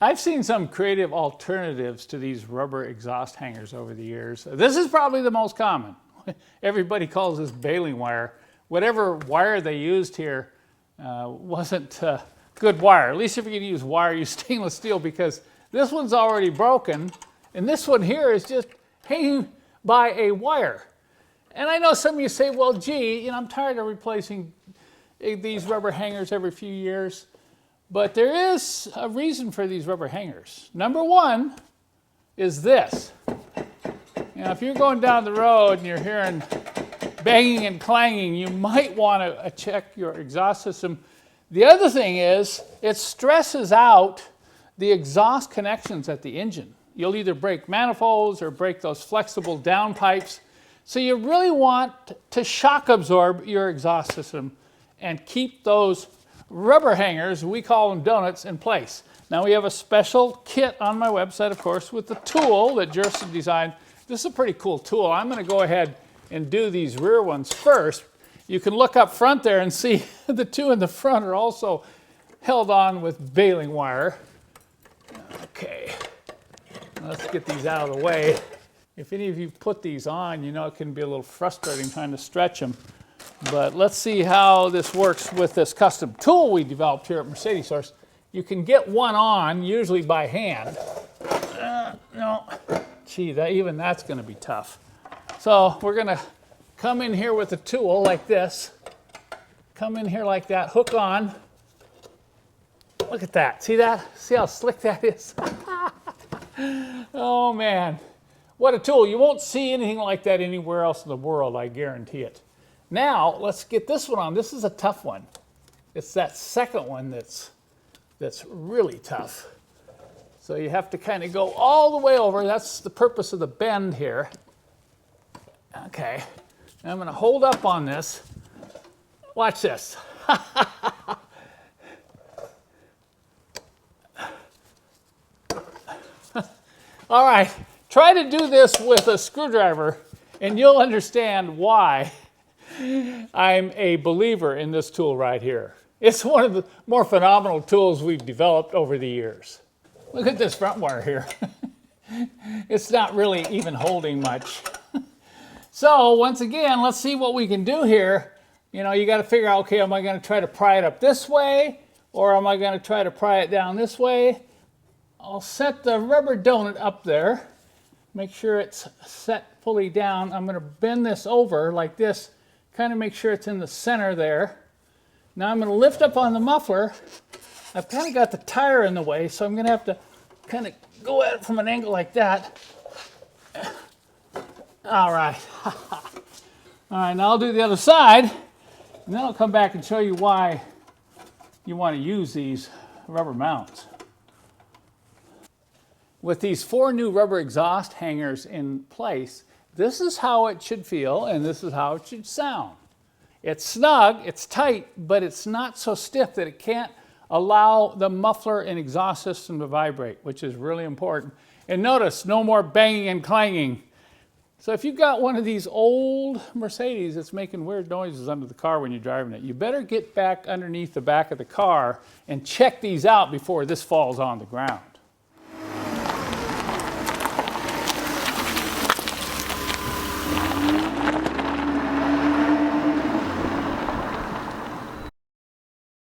I've seen some creative alternatives to these rubber exhaust hangers over the years. This is probably the most common. Everybody calls this baling wire. Whatever wire they used here wasn't good wire. At least if you're going to use wire, use stainless steel, because this one's already broken, and this one here is just hanging by a wire. And I know some of you say, well, gee, I'm tired of replacing these rubber hangers every few years. But there is a reason for these rubber hangers. Number one is this. If you're going down the road and you're hearing banging and clanging, you might want to check your exhaust system. The other thing is it stresses out the exhaust connections at the engine. You'll either break manifolds or break those flexible downpipes. So you really want to shock absorb your exhaust system and keep those rubber hangers, we call them donuts, in place. Now we have a special kit on my website, of course, with the tool that Jerson designed. This is a pretty cool tool. I'm going to go ahead and do these rear ones first. You can look up front there and see the two in the front are also held on with baling wire. Okay, let's get these out of the way. If any of you put these on, it can be a little frustrating trying to stretch them. But let's see how this works with this custom tool we developed here at Mercedessource. You can get one on, usually by hand. No, gee, even that's going to be tough. So we're going to come in here with a tool like this. Come in here like that, hook on. Look at that. See that? See how slick that is? Oh, man. What a tool. You won't see anything like that anywhere else in the world, I guarantee it. Now, let's get this one on. This is a tough one. It's that second one that's really tough. So you have to kind of go all the way over. That's the purpose of the bend here. Okay. I'm going to hold up on this. Watch this. All right. Try to do this with a screwdriver, and you'll understand why I'm a believer in this tool right here. It's one of the more phenomenal tools we've developed over the years. Look at this front wire here. It's not really even holding much. So once again, let's see what we can do here. You got to figure out, okay, am I going to try to pry it up this way, or am I going to try to pry it down this way? I'll set the rubber donut up there. Make sure it's set fully down. I'm going to bend this over like this. Kind of make sure it's in the center there. Now I'm going to lift up on the muffler. I've kind of got the tire in the way, so I'm going to have to kind of go at it from an angle like that. All right. All right, now I'll do the other side, and then I'll come back and show you why you want to use these rubber mounts. With these 4 new rubber exhaust hangers in place, this is how it should feel, and this is how it should sound. It's snug, it's tight, but it's not so stiff that it can't allow the muffler and exhaust system to vibrate, which is really important. And notice, no more banging and clanging. So if you've got one of these old Mercedes that's making weird noises under the car when you're driving it, you better get back underneath the back of the car and check these out before this falls on the ground.